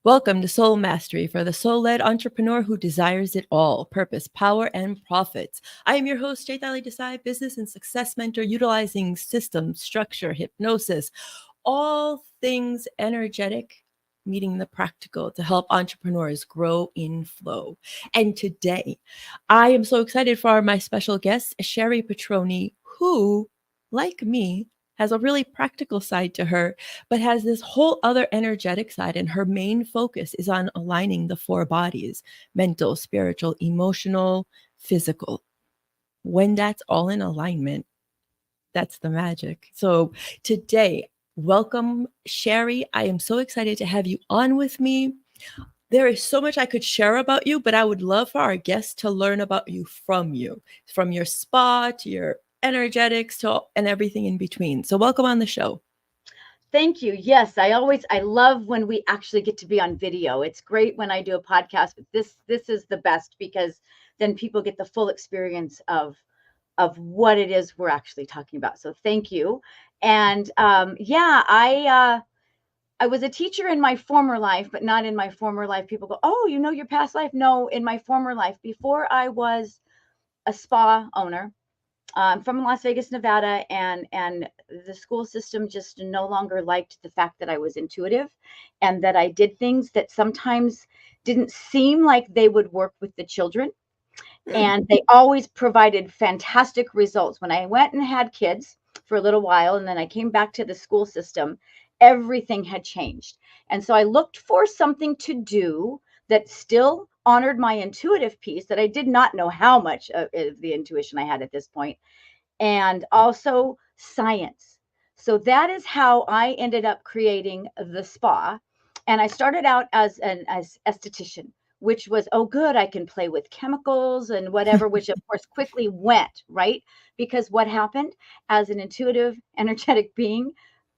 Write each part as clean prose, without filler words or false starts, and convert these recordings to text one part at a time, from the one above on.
Welcome to Soul Mastery for the soul-led entrepreneur who desires it all: purpose, power, and profits. I am your host, Chaitali Desai, business and success mentor, utilizing systems, structure, hypnosis, all things energetic, meeting the practical to help entrepreneurs grow in flow. And today, I am so excited for my special guest, Cheri Petroni, who, like me, has a really practical side to her, but has this whole other energetic side. And her main focus is on aligning the four bodies: mental, spiritual, emotional, physical. When that's all in alignment, that's the magic. So today, welcome, Cheri. I am so excited to have you on with me. There is so much I could share about you, but I would love for our guests to learn about you, from your spa to your energetics to and everything in between. So welcome on the show. Thank you. Yes, I love when we actually get to be on video. It's great when I do a podcast, but this is the best because then people get the full experience of what it is we're actually talking about. So thank you. And yeah, I was a teacher in my former life, but not in my former life. People go, "Oh, you know your past life?" No, in my former life, before I was a spa owner, from Las Vegas, Nevada, and the school system just no longer liked the fact that I was intuitive and that I did things that sometimes didn't seem like they would work with the children. And they always provided fantastic results. When I went and had kids for a little while, and then I came back to the school system, everything had changed. And so I looked for something to do that still honored my intuitive piece, that I did not know how much of the intuition I had at this point, and also science. So that is how I ended up creating the spa. And I started out as esthetician, which was, oh good, I can play with chemicals and whatever, which of course quickly went, right? Because what happened, as an intuitive energetic being,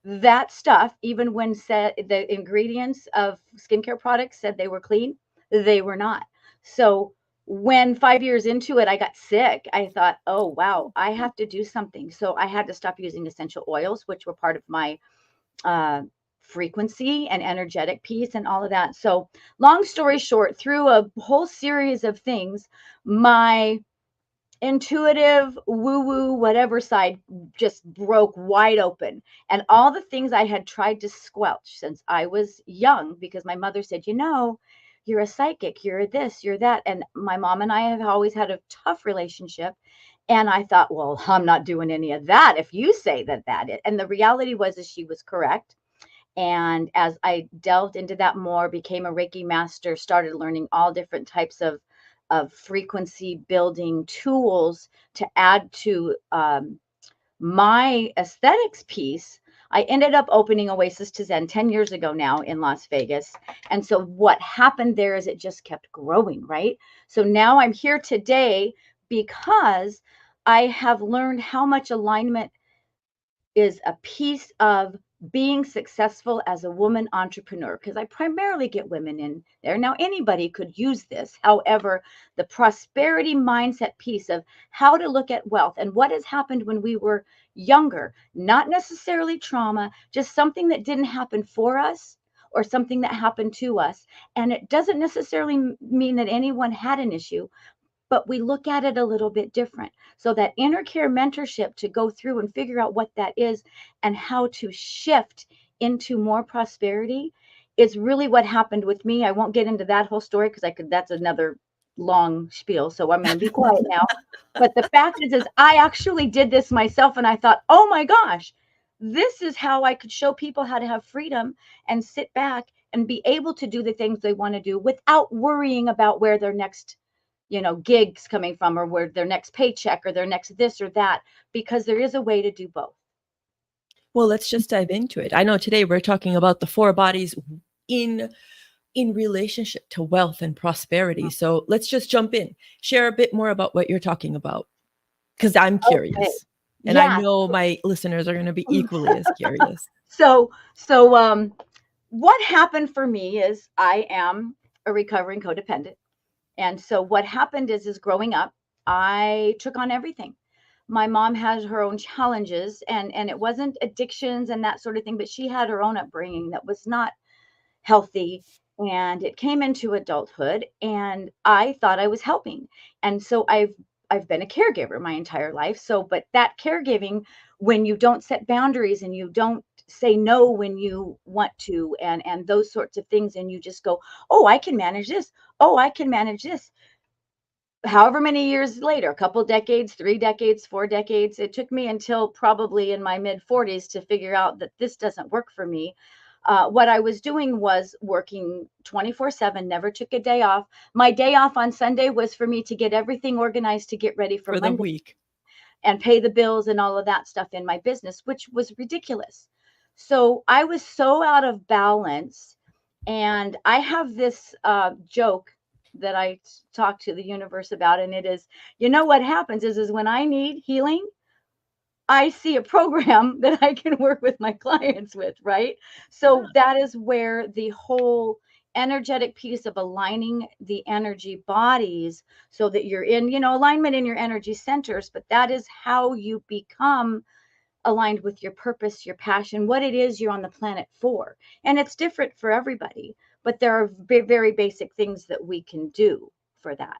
that stuff, even when said the ingredients of skincare products said they were clean, they were not. So when 5 years into it, I got sick, I thought, oh, wow, I have to do something. So I had to stop using essential oils, which were part of my uh, frequency and energetic piece and all of that. So, long story short, through a whole series of things, my intuitive woo woo whatever side just broke wide open, and all the things I had tried to squelch since I was young, because my mother said, you're a psychic, you're this, you're that, and my mom and I have always had a tough relationship. And I thought, well, I'm not doing any of that if you say that it. And the reality was is she was correct. And as I delved into that more, became a Reiki master, started learning all different types of frequency building tools to add to my aesthetics piece, I ended up opening Oasis to Zen 10 years ago now in Las Vegas. And so what happened there is it just kept growing, right? So now I'm here today because I have learned how much alignment is a piece of being successful as a woman entrepreneur, because I primarily get women in there. Now, anybody could use this. However, the prosperity mindset piece of how to look at wealth and what has happened when we were younger, not necessarily trauma, just something that didn't happen for us or something that happened to us. And it doesn't necessarily mean that anyone had an issue, but we look at it a little bit different. So that inner care mentorship to go through and figure out what that is and how to shift into more prosperity is really what happened with me. I won't get into that whole story because that's another long spiel. So I'm going to be quiet now. But the fact is I actually did this myself, and I thought, oh my gosh, this is how I could show people how to have freedom and sit back and be able to do the things they want to do without worrying about where their next gigs coming from, or where their next paycheck, or their next this or that, because there is a way to do both. Well, let's just dive into it. I know today we're talking about the four bodies in relationship to wealth and prosperity. So let's just jump in. Share a bit more about what you're talking about, because I'm Okay. curious. And I Yeah. know my listeners are going to be equally as curious. So what happened for me is I am a recovering codependent. And so what happened is growing up, I took on everything. My mom has her own challenges, and it wasn't addictions and that sort of thing, but she had her own upbringing that was not healthy. and it came into adulthood, and I thought I was helping. And so I've been a caregiver my entire life. So, but that caregiving, when you don't set boundaries and you don't say no when you want to, and those sorts of things, and you just go, oh, I can manage this. Oh, I can manage this. However many years later, a couple decades, 3 decades, 4 decades, it took me until probably in my mid 40s to figure out that this doesn't work for me. What I was doing was working 24/7, never took a day off. My day off on Sunday was for me to get everything organized to get ready for For the Monday week. and pay the bills and all of that stuff in my business, which was ridiculous. So I was so out of balance. And I have this joke that I talk to the universe about, and it is, you know, what happens is when I need healing, I see a program that I can work with my clients with, right? So that is where the whole energetic piece of aligning the energy bodies so that you're in, you know, alignment in your energy centers, but that is how you become aligned with your purpose, your passion, what it is you're on the planet for. And it's different for everybody, but there are very basic things that we can do for that.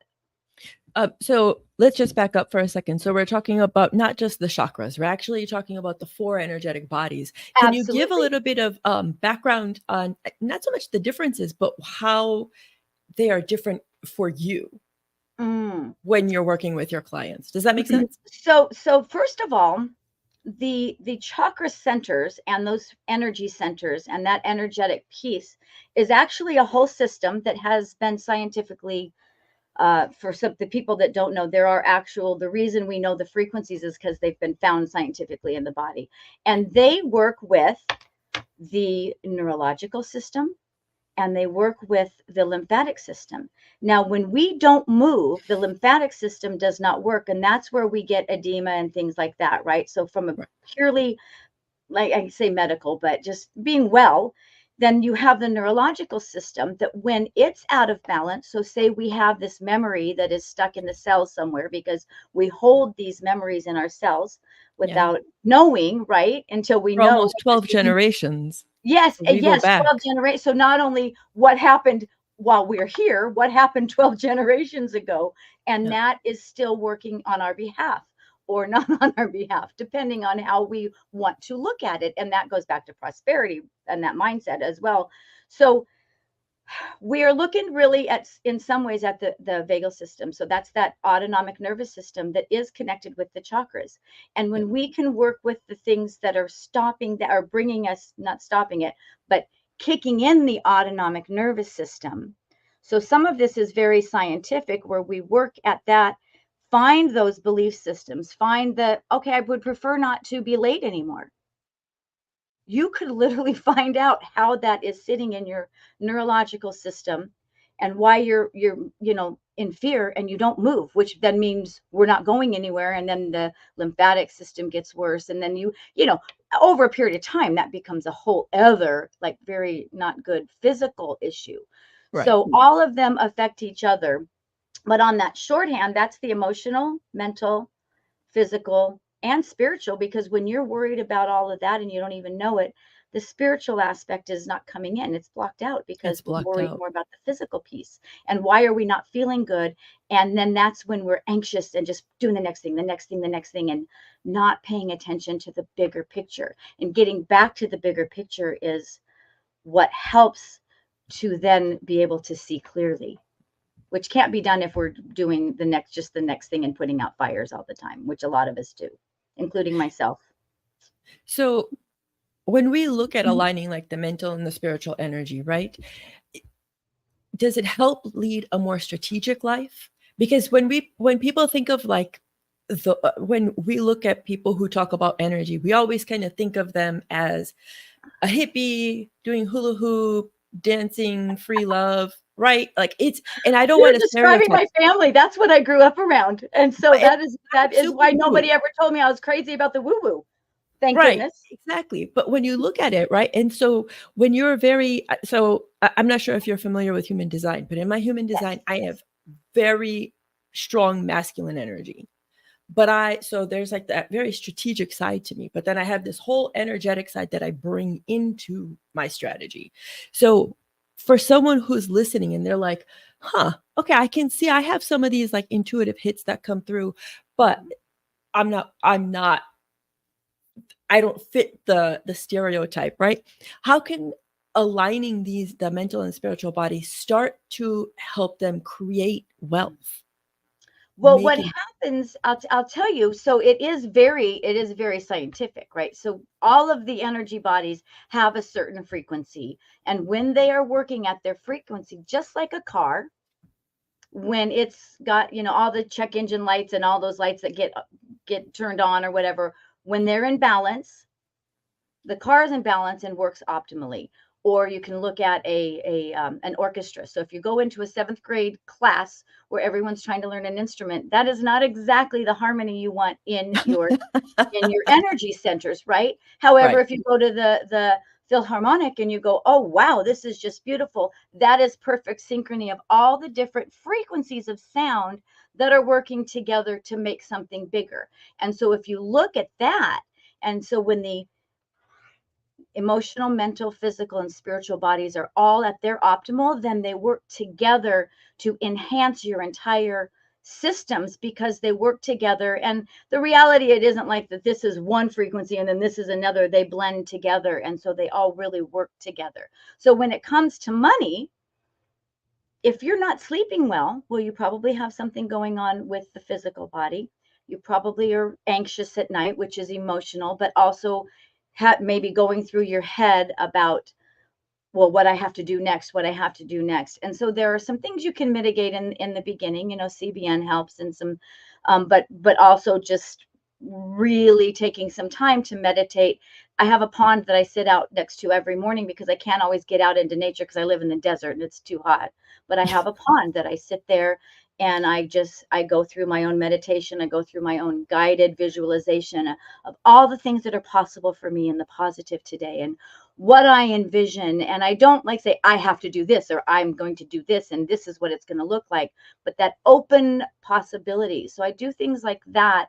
So let's just back up for a second. So we're talking about not just the chakras, we're actually talking about the four energetic bodies. Can you give a Absolutely. little bit of background on not so much the differences, but how they are different for you Mm. when you're working with your clients? Does that make sense? So first of all, the chakra centers and those energy centers and that energetic piece is actually a whole system that has been scientifically, for some the people that don't know, there are actual, the reason we know the frequencies is because they've been found scientifically in the body, and they work with the neurological system, and they work with the lymphatic system. Now, when we don't move, the lymphatic system does not work, and that's where we get edema and things like that, right? So from a Right. purely, like I say medical, but just being well, then you have the neurological system that when it's out of balance, so say we have this memory that is stuck in the cells somewhere because we hold these memories in our cells Yeah. without knowing, right? Until we For know, almost 12 generations. yes, We go yes, 12 back. generations. So not only what happened while we're here, what happened 12 generations ago, and Yeah. that is still working on our behalf or not on our behalf, depending on how we want to look at it. And that goes back to prosperity and that mindset as well. So we are looking really at, in some ways, at the vagal system. So that's that autonomic nervous system that is connected with the chakras. And Yeah. when we can work with the things that are stopping, that are bringing us, not stopping it, but kicking in the autonomic nervous system. So some of this is very scientific, where we work at that, find those belief systems, find the, okay, I would prefer not to be late anymore. You could literally find out how that is sitting in your neurological system and why you're, you know, in fear and you don't move, which then means we're not going anywhere, and then the lymphatic system gets worse, and then you know, over a period of time that becomes a whole other, like, very not good physical issue. Right. So all of them affect each other, but on that shorthand, that's the emotional, mental, physical, and spiritual, because when you're worried about all of that and you don't even know it, the spiritual aspect is not coming in. It's blocked out It's because we're blocked worried out. more about the physical piece. And why are we not feeling good? And then that's when we're anxious and just doing the next thing, the next thing, the next thing, and not paying attention to the bigger picture. And getting back to the bigger picture is what helps to then be able to see clearly, which can't be done if we're doing just the next thing and putting out fires all the time, which a lot of us do, including myself. So when we look at Mhm. aligning like the mental and the spiritual energy, right? Does it help lead a more strategic life? Because when people think of like when we look at people who talk about energy, we always kind of think of them as a hippie doing hula hoop, dancing, free love, right? Like it's, and I don't You're want to describing stereotype, my family. That's what I grew up around. And so but it's that is super why true. nobody ever told me I was crazy about the woo-woo. Thank Right, goodness. exactly. But when you look at it, right? And so when you're very, so I'm not sure if you're familiar with human design, but in my human Yes, design, I have yes. very strong masculine energy. But so there's like that very strategic side to me. But then I have this whole energetic side that I bring into my strategy. So for someone who's listening and they're like, huh, okay, I can see I have some of these like intuitive hits that come through, but I don't fit the stereotype, right? How can aligning the mental and spiritual body start to help them create wealth? Well, what Making happens, I'll tell you, so it is very scientific, right? So all of the energy bodies have a certain frequency, and when they are working at their frequency, just like a car, when it's got, all the check engine lights and all those lights that get turned on or whatever, when they're in balance, the car is in balance and works optimally. Or you can look at an orchestra. So if you go into a 7th grade class where everyone's trying to learn an instrument, that is not exactly the harmony you want in your energy centers, right? However, right. if you go to the Philharmonic and you go, oh wow, this is just beautiful, that is perfect synchrony of all the different frequencies of sound that are working together to make something bigger. And so if you look at that, and so when the emotional, mental, physical, and spiritual bodies are all at their optimal, then they work together to enhance your entire systems because they work together. And the reality, it isn't like that this is one frequency and then this is another. They blend together. And so they all really work together. So when it comes to money, if you're not sleeping well, you probably have something going on with the physical body. You probably are anxious at night, which is emotional, but also maybe going through your head about, well, what I have to do next, what I have to do next. And so there are some things you can mitigate in the beginning. CBN helps, and some, but also just really taking some time to meditate. I have a pond that I sit out next to every morning because I can't always get out into nature because I live in the desert and it's too hot. But I have a pond that I sit there and I go through my own meditation. I go through my own guided visualization of all the things that are possible for me in the positive today and what I envision. And I don't like say I have to do this or I'm going to do this and this is what it's going to look like, but that open possibility. So I do things like that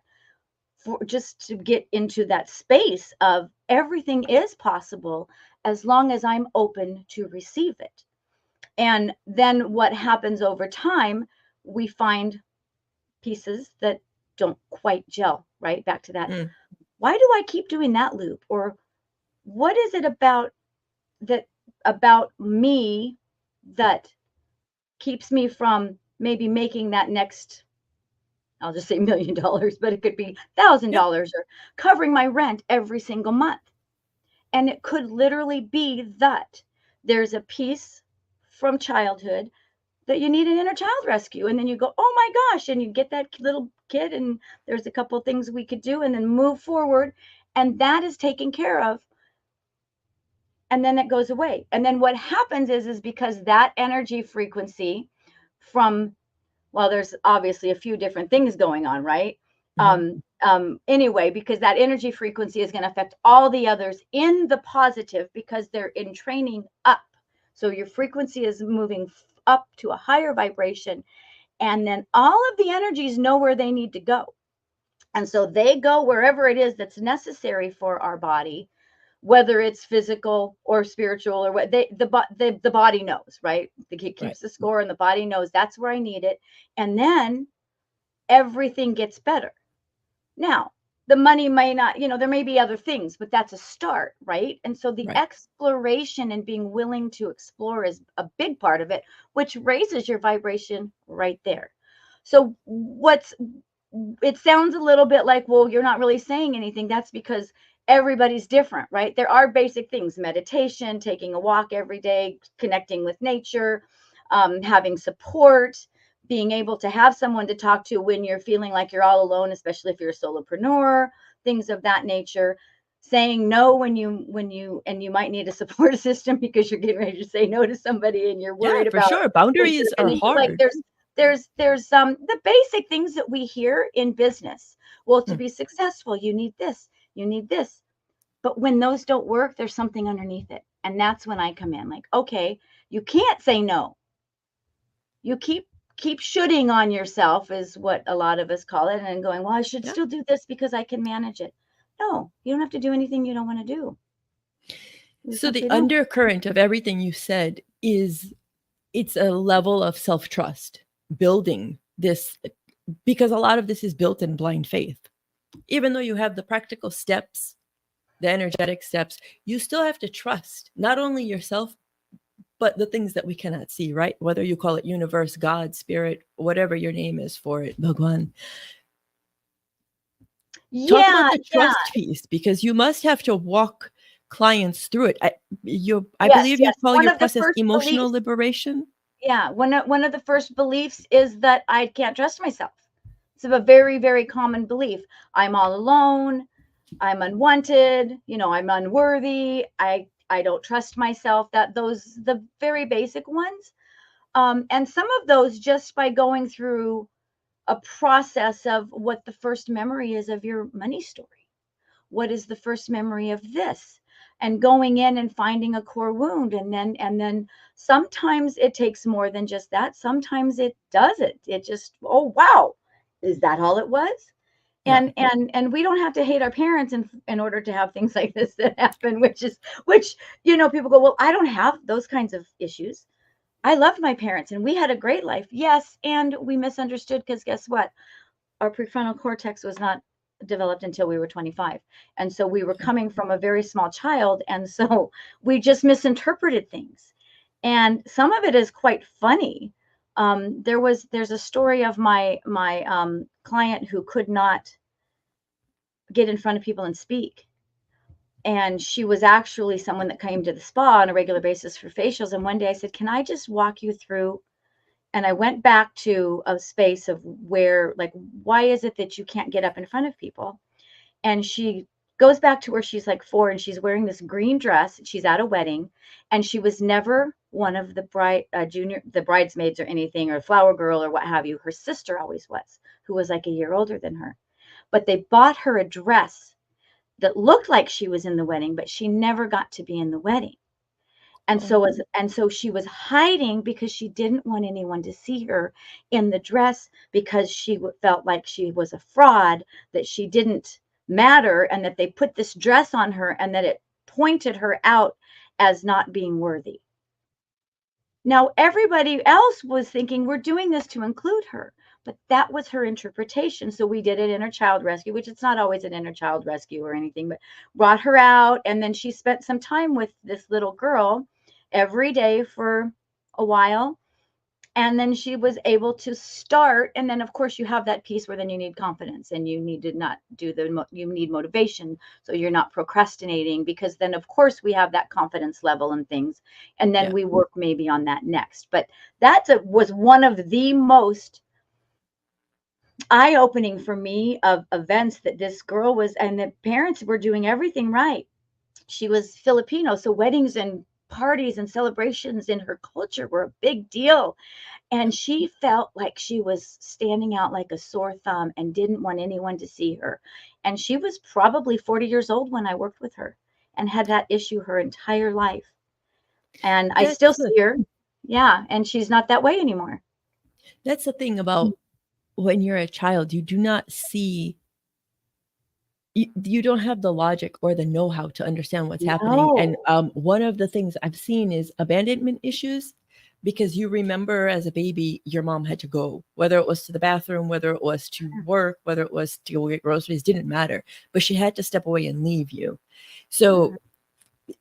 for just to get into that space of everything is possible as long as I'm open to receive it. And then what happens over time, we find pieces that don't quite gel, right? Back to that. Mm, Why do I keep doing that loop? Or what is it about me that keeps me from maybe making that next, I'll just say $1 million, but it could be yeah. $1,000 or covering my rent every single month. And it could literally be that there's a piece from childhood that you need an inner child rescue. And then you go, oh my gosh, and you get that little kid, and there's a couple of things we could do, and then move forward. And that is taken care of. And then it goes away. And then what happens is because that energy frequency from, well, there's obviously a few different things going on, right? Mhm. Anyway, because that energy frequency is going to affect all the others in the positive because they're in training up. So your frequency is moving up to a higher vibration. And then all of the energies know where they need to go. And so they go wherever it is that's necessary for our body, whether it's physical or spiritual or what the body knows, right? It Right. keeps the score and the body knows that's where I need it. And then everything gets better. Now, the money may not, there may be other things, but that's a start, right? And so the Right. exploration and being willing to explore is a big part of it, which raises your vibration right there. So it sounds a little bit like, well, you're not really saying anything. That's because everybody's different, right? There are basic things: meditation, taking a walk every day, connecting with nature, having support, being able to have someone to talk to when you're feeling like you're all alone, especially if you're a solopreneur, things of that nature. Saying no and you might need a support system because you're getting ready to say no to somebody and you're Yeah, worried for about sure. things that Boundaries are are getting, like hard. there's the basic things that we hear in business. Well, to Mm, be successful, you need this, you need this. But when those don't work, there's something underneath it. And that's when I come in, like, okay, you can't say no. You keep shooting on yourself is what a lot of us call it, and going, well, I should yeah. still do this because I can manage it. No, you don't have to do anything you don't want to do. So the undercurrent of everything you said is it's a level of self-trust, building this, because a lot of this is built in blind faith. Even though you have the practical steps, the energetic steps, you still have to trust not only yourself, but the things that we cannot see, right? Whether you call it universe, God, spirit, whatever your name is for it, Bhagwan. Talk about the trust piece, because you must have to walk clients through it. I believe you call your process emotional liberation. Yeah, one of the first beliefs is that I can't trust myself. It's a very, very common belief. I'm all alone. I'm unwanted. You know, I'm unworthy. I don't trust myself. That those the very basic ones. And some of those, just by going through a process of what the first memory is of your money story. What is the first memory of this? And going in and finding a core wound. And then sometimes it takes more than just that. Sometimes it doesn't. It just, oh wow, is that all it was? Yeah. And we don't have to hate our parents in order to have things like this that happen, which you know, people go, well, I don't have those kinds of issues. I loved my parents and we had a great life. Yes, and we misunderstood, because guess what? Our prefrontal cortex was not developed until we were 25. And so we were coming from a very small child. And so we just misinterpreted things. And some of it is quite funny. There's a story of my client who could not get in front of people and speak. And she was actually someone that came to the spa on a regular basis for facials. And one day I said, can I just walk you through? And I went back to a space of where, like, why is it that you can't get up in front of people? And she goes back to where she's like 4 and she's wearing this green dress. She's at a wedding and she was never one of the the bridesmaids or anything, or flower girl or what have you. Her sister always was, who was like a year older than her. But they bought her a dress that looked like she was in the wedding, but she never got to be in the wedding. And so she was hiding because she didn't want anyone to see her in the dress, because she felt like she was a fraud, that she didn't matter, and that they put this dress on her and that it pointed her out as not being worthy. Now, everybody else was thinking we're doing this to include her, but that was her interpretation. So we did an inner child rescue, which it's not always an inner child rescue or anything, but brought her out. And then she spent some time with this little girl every day for a while. And then she was able to start. And then, of course, you have that piece where then you need confidence and you need to not do you need motivation. So you're not procrastinating, because then, of course, we have that confidence level and things. And then we work maybe on that next. But that was one of the most eye-opening for me of events, that this girl was, and the parents were doing everything right. She was Filipino, so weddings and parties and celebrations in her culture were a big deal. And she felt like she was standing out like a sore thumb and didn't want anyone to see her. And she was probably 40 years old when I worked with her, and had that issue her entire life. And I still see her. Yeah. And she's not that way anymore. That's the thing about when you're a child, you do not see, you don't have the logic or the know-how to understand what's happening. And one of the things I've seen is abandonment issues, because you remember as a baby, your mom had to go, whether it was to the bathroom, whether it was to work, whether it was to go get groceries, didn't matter, but she had to step away and leave you. So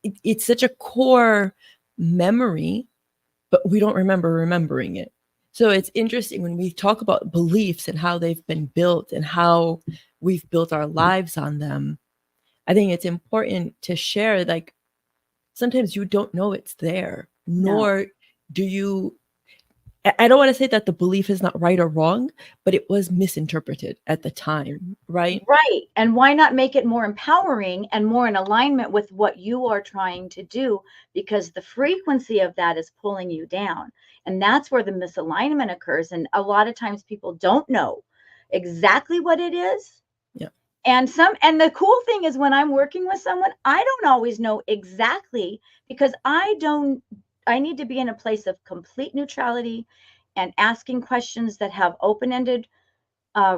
it's such a core memory, but we don't remember remembering it. So it's interesting when we talk about beliefs and how they've been built and how we've built our lives on them. I think it's important to share, like, sometimes you don't know it's there, nor do you. I don't want to say that the belief is not right or wrong, but it was misinterpreted at the time, right? Right. And why not make it more empowering and more in alignment with what you are trying to do? Because the frequency of that is pulling you down. And that's where the misalignment occurs. And a lot of times people don't know exactly what it is. Yeah. And the cool thing is, when I'm working with someone, I don't always know exactly, because I need to be in a place of complete neutrality and asking questions that have open-ended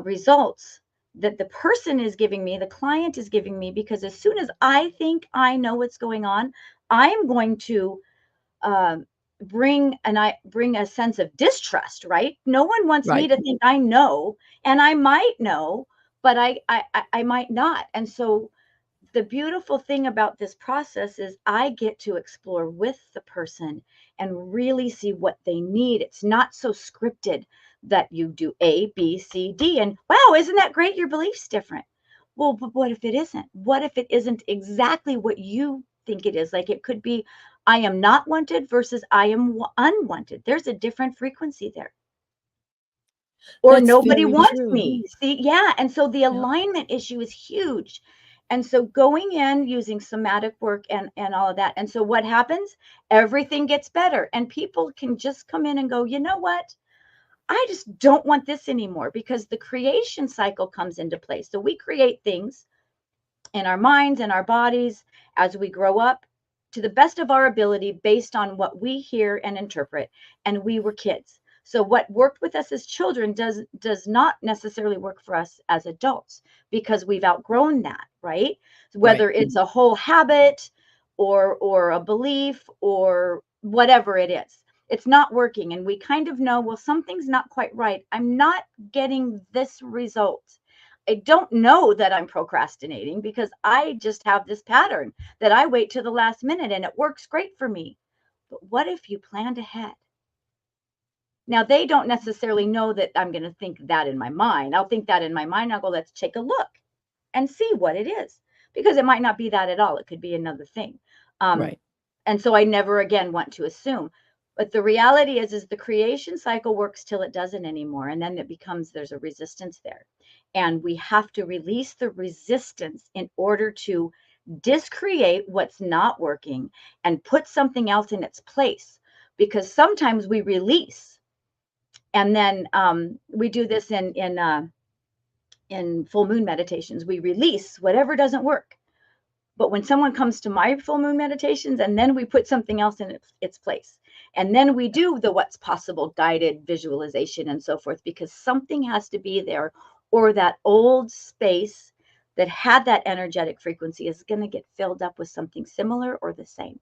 results that the person is giving me, the client is giving me, because as soon as I think I know what's going on, I'm going to um, bring a sense of distrust, right? No one wants me Right. to think I know, and I might know, but I might not. And so the beautiful thing about this process is I get to explore with the person and really see what they need. It's not so scripted that you do A, B, C, D, and wow, isn't that great? Your belief's different. Well, but what if it isn't? What if it isn't exactly what you think it is? Like it could be, I am not wanted versus I am unwanted. There's a different frequency there. Or That's nobody very wants true. me. See, yeah. And so the Yeah. alignment issue is huge. And so going in using somatic work and all of that. And so what happens? Everything gets better. And people can just come in and go, you know what? I just don't want this anymore because the creation cycle comes into place. So we create things in our minds and our bodies as we grow up to the best of our ability based on what we hear and interpret. And we were kids. So what worked with us as children does not necessarily work for us as adults because we've outgrown that, right? Right. Whether it's a whole habit or a belief or whatever it is. It's not working and we kind of know, well, something's not quite right. I'm not getting this result. I don't know that I'm procrastinating because I just have this pattern that I wait to the last minute and it works great for me. But what if you planned ahead? Now, they don't necessarily know that I'm going to think that in my mind. I'll think that in my mind. I'll go, let's take a look and see what it is because it might not be that at all. It could be another thing. Um, Right. and so I never again want to assume. But the reality is the creation cycle works till it doesn't anymore. And then it becomes there's a resistance there. And we have to release the resistance in order to discreate what's not working and put something else in its place. Because sometimes we release and then we do this in full moon meditations. We release whatever doesn't work. But when someone comes to my full moon meditations, and then we put something else in its place, and then we do the what's possible guided visualization and so forth, because something has to be there, or that old space that had that energetic frequency is going to get filled up with something similar or the same.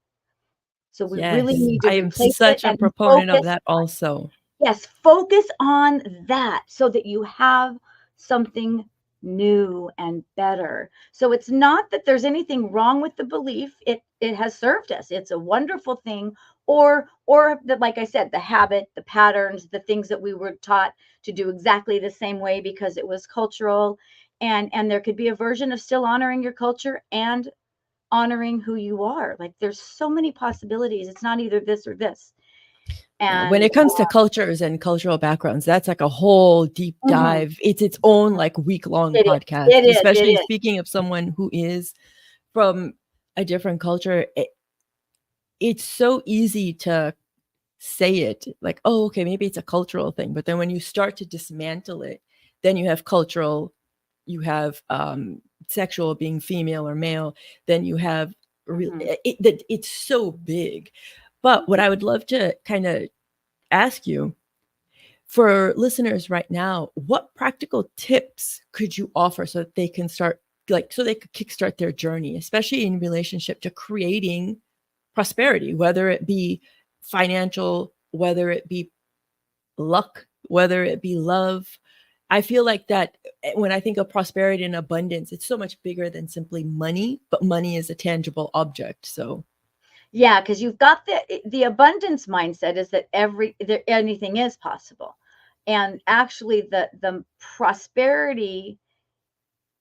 So we really Yes. need to I am replace it such a and proponent of focus. that also. Yes, focus on that so that you have something new and better. So it's not that there's anything wrong with the belief. It has served us. It's a wonderful thing. Or that, like I said, the habit, the patterns, the things that we were taught to do exactly the same way because it was cultural. And there could be a version of still honoring your culture and honoring who you are. Like there's so many possibilities. It's not either this or this. Yeah, when And it comes to cultures and cultural backgrounds, that's like a whole deep mhm. dive. It's its own like week-long It is. podcast, It is. It especially is. speaking of someone who is from a different culture. It's so easy to say it like, oh, okay, maybe it's a cultural thing. But then when you start to dismantle it, then you have cultural, you have sexual being female or male, then you have Mhm. it's so big. But what I would love to kind of ask you for listeners right now, what practical tips could you offer so that they can start like so they could kickstart their journey, especially in relationship to creating prosperity, whether it be financial, whether it be luck, whether it be love. I feel like that when I think of prosperity and abundance, it's so much bigger than simply money, but money is a tangible object. So, Yeah, because you've got the abundance mindset is that anything is possible, and actually the prosperity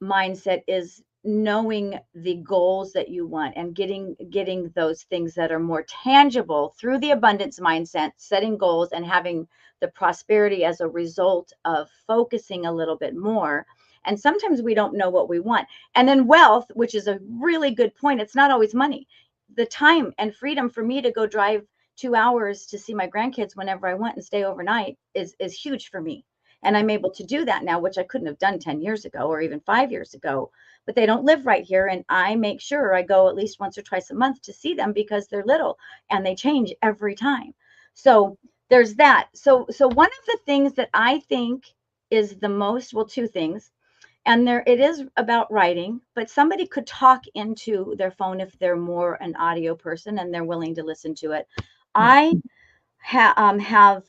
mindset is knowing the goals that you want and getting those things that are more tangible through the abundance mindset, setting goals and having the prosperity as a result of focusing a little bit more. And sometimes we don't know what we want. And then wealth, which is a really good point, it's not always money. The time and freedom for me to go drive 2 hours to see my grandkids whenever I want and stay overnight is huge for me, and I'm able to do that now, which I couldn't have done 10 years ago or even 5 years ago. But they don't live right here. And I make sure I go at least once or twice a month to see them because they're little and they change every time. So there's that. So one of the things that I think is the most, well, two things. And it is about writing, but somebody could talk into their phone if they're more an audio person and they're willing to listen to it. Yeah. I have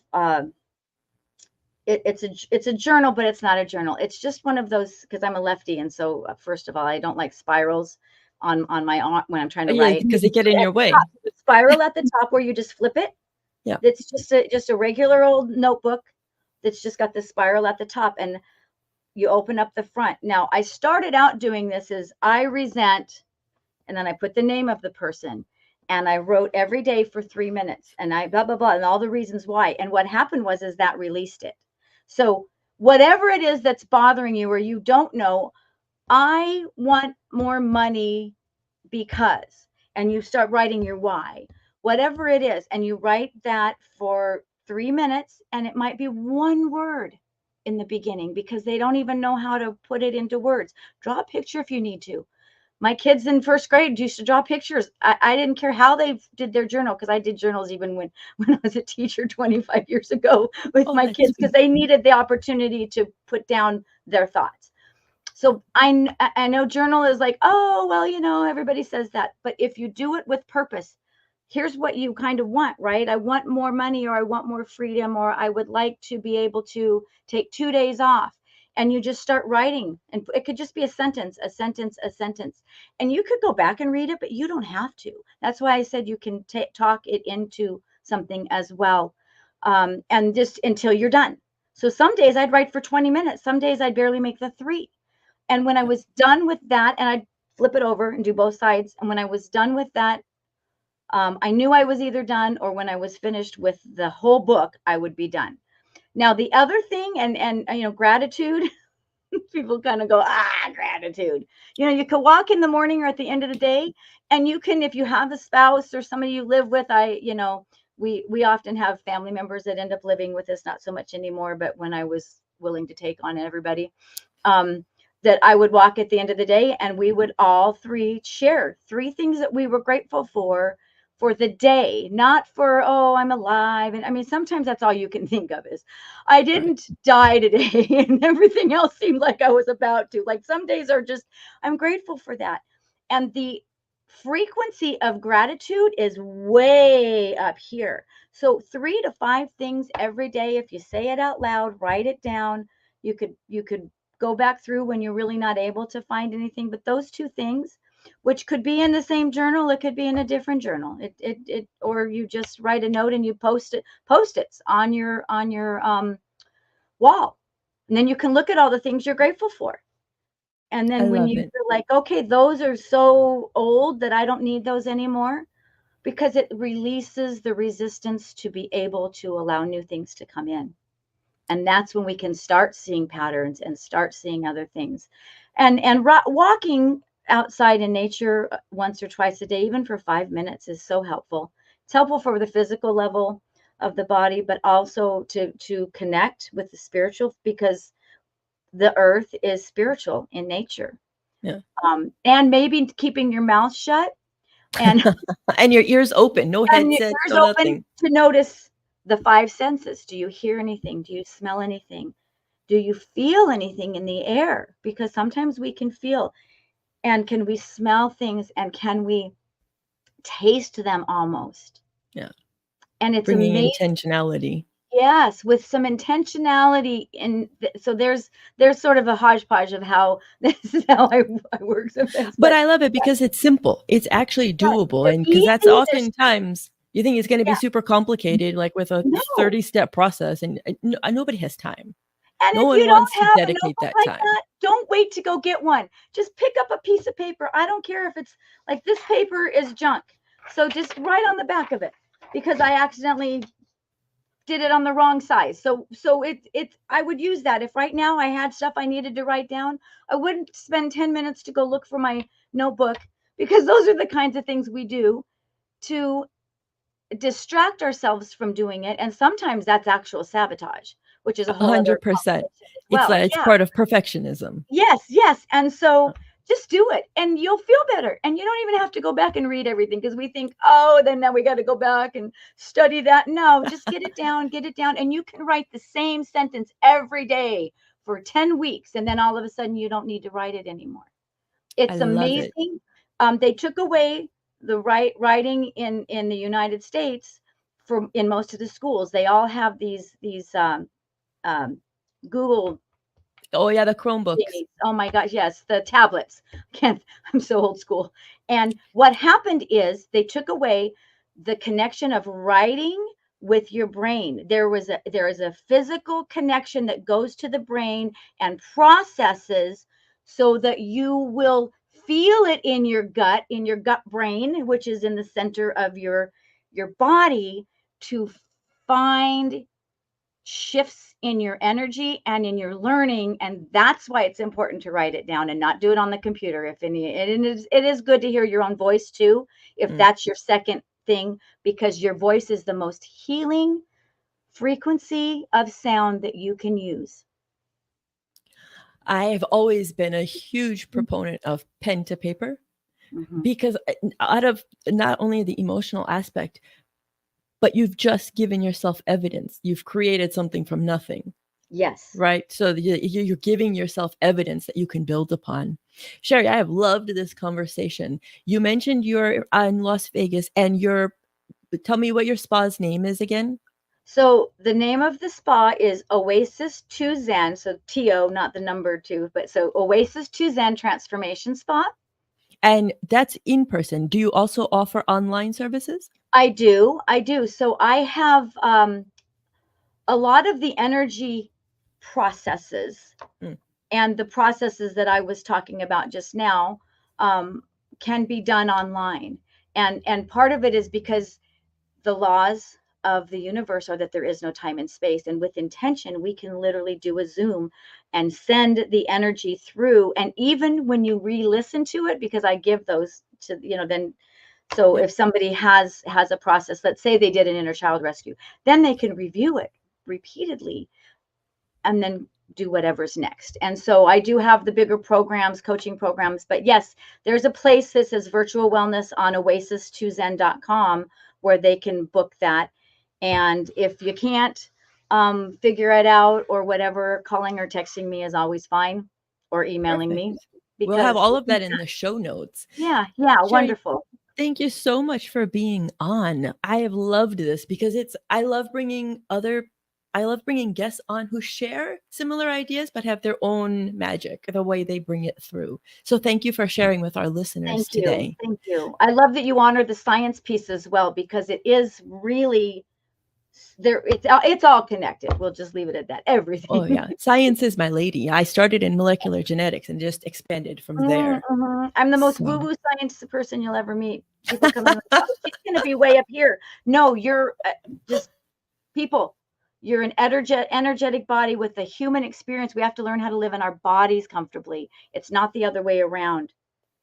it's a journal, but it's not a journal. It's just one of those, because I'm a lefty, and so first of all, I don't like spirals on my arm when I'm trying to Yeah, write. because they get in your way. The spiral at the top where you just flip it. Yeah. It's just a regular old notebook that's just got the spiral at the top, and you open up the front. Now, I started out doing this as I resent, and then I put the name of the person, and I wrote every day for 3 minutes, and I blah blah blah, and all the reasons why. And what happened was that released it. So whatever it is that's bothering you or you don't know, I want more money because, and you start writing your why, whatever it is, and you write that for 3 minutes, and it might be one word in the beginning because they don't even know how to put it into words. Draw a picture if you need to. My kids in first grade used to draw pictures. I didn't care how they did their journal, because I did journals even when I was a teacher 25 years ago with my kids, because they needed the opportunity to put down their thoughts. So I know journal is like, oh, well, everybody says that. But if you do it with purpose, here's what you kind of want, right? I want more money, or I want more freedom, or I would like to be able to take 2 days off. And you just start writing, and it could just be a sentence, a sentence, a sentence. And you could go back and read it, but you don't have to. That's why I said you can talk it into something as well. And just until you're done. So some days I'd write for 20 minutes. Some days I'd barely make the 3. And when I was done with that, and I'd flip it over and do both sides. And when I was done with that, I knew I was either done, or when I was finished with the whole book, I would be done. Now, the other thing, and gratitude, people kind of go, gratitude. You can walk in the morning or at the end of the day, and you can, if you have a spouse or somebody you live with, we often have family members that end up living with us, not so much anymore, but when I was willing to take on everybody, that I would walk at the end of the day, and we would all 3 share 3 things that we were grateful for the day, not for, oh, I'm alive. And I mean, sometimes that's all you can think of is, I didn't die today, and everything else seemed like I was about to. Like, some days are just, I'm grateful for that. And the frequency of gratitude is way up here. So 3 to 5 things every day. If you say it out loud, write it down. You could go back through when you're really not able to find anything, but those 2 things, which could be in the same journal, it could be in a different journal, or you just write a note and you post-its on your wall, and then you can look at all the things you're grateful for. And then when you feel like, okay, those are so old that I don't need those anymore, because it releases the resistance to be able to allow new things to come in. And that's when we can start seeing patterns and start seeing other things. And walking outside in nature once or twice a day, even for 5 minutes, is so helpful. It's helpful for the physical level of the body, but also to connect with the spiritual, because the earth is spiritual in nature. Yeah. And maybe keeping your mouth shut and and your ears open, no headset, no nothing. To notice the 5 senses. Do you hear anything? Do you smell anything? Do you feel anything in the air? Because sometimes we can feel, and can we smell things, and can we taste them almost? Yeah. And it's bringing amazing. Intentionality. Yes, with some intentionality. So there's sort of a hodgepodge of how this is how I work sometimes. But I love it because it's simple. It's actually doable. And because that's oftentimes you think it's going to be super complicated, like with a 30-step process, and nobody has time. And no one wants to dedicate that time. Don't wait to go get one. Just pick up a piece of paper. I don't care if it's like, this paper is junk, so just write on the back of it, because I accidentally did it on the wrong size. So I would use that. If right now I had stuff I needed to write down, I wouldn't spend 10 minutes to go look for my notebook, because those are the kinds of things we do to distract ourselves from doing it. And sometimes that's actual sabotage, which is a whole 100%. It's part of perfectionism. Yes. And so just do it, and you'll feel better. And you don't even have to go back and read everything, because we think, oh, then now we got to go back and study that. No, just get it down. And you can write the same sentence every day for 10 weeks, and then all of a sudden you don't need to write it anymore. I It's love it. amazing. They took away the writing in the United States from in most of the schools. They all have these um, Google Oh yeah, the Chromebooks. thingies. Oh my gosh, yes, the tablets. Can't, I'm so old school. And what happened is they took away the connection of writing with your brain. There is a physical connection that goes to the brain and processes so that you will feel it in your gut brain, which is in the center of your body, to find shifts in your energy and in your learning. And that's why it's important to write it down and not do it on the computer. If any, it is good to hear your own voice too, if Mm. that's your second thing, because your voice is the most healing frequency of sound that you can use. I have always been a huge proponent of pen to paper Mm-hmm. because out of not only the emotional aspect, but you've just given yourself evidence. You've created something from nothing, Yes. right? So you're giving yourself evidence that you can build upon. Cheri, I have loved this conversation. You mentioned you're in Las Vegas and tell me what your spa's name is again. So the name of the spa is Oasis to Zen. So TO, not the number two, but so Oasis to Zen Transformation Spa. And that's in person. Do you also offer online services? I do. I do. So I have a lot of the energy processes Mm. and the processes that I was talking about just now can be done online. And part of it is because the laws of the universe are that there is no time and space. And with intention, we can literally do a Zoom and send the energy through. And even when you re-listen to it, because I give those to, then so Yep. if somebody has a process, let's say they did an inner child rescue, then they can review it repeatedly and then do whatever's next. And so I do have the bigger programs, coaching programs, but yes, there's a place that says virtual wellness on oasis2zen.com where they can book that. And if you can't figure it out or whatever, calling or texting me is always fine, or emailing me, Perfect. We'll have because all of that in the show notes. yeah, Cheri, wonderful. thank you so much for being on. I have loved this because I love bringing guests on who share similar ideas but have their own magic, the way they bring it through. So thank you for sharing with our listeners Thank you. today. Thank you. I love that you honor the science piece as well, because it is really there. It's all connected. We'll just leave it at that. Oh Everything. yeah, science is my lady. I started in molecular genetics and just expanded from there. Mm-hmm. I'm the most So woo-woo science person you'll ever meet. People come in like, oh, she's going to be way up here. No, you're just people. You're an energetic body with a human experience. We have to learn how to live in our bodies comfortably. It's not the other way around.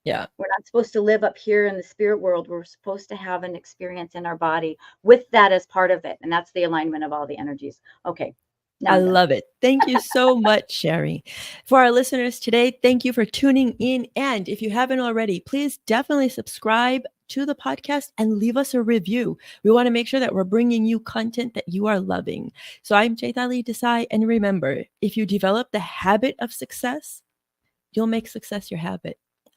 yeah, We're not supposed to live up here in the spirit world. We're supposed to have an experience in our body with that as part of it. And that's the alignment of all the energies. Okay. Now I I'm done. love it. Thank you so much, Cheri. For our listeners today, thank you for tuning in. And if you haven't already, please definitely subscribe to the podcast and leave us a review. We want to make sure that we're bringing you content that you are loving. So I'm Chaitali Desai. And remember, if you develop the habit of success, you'll make success your habit.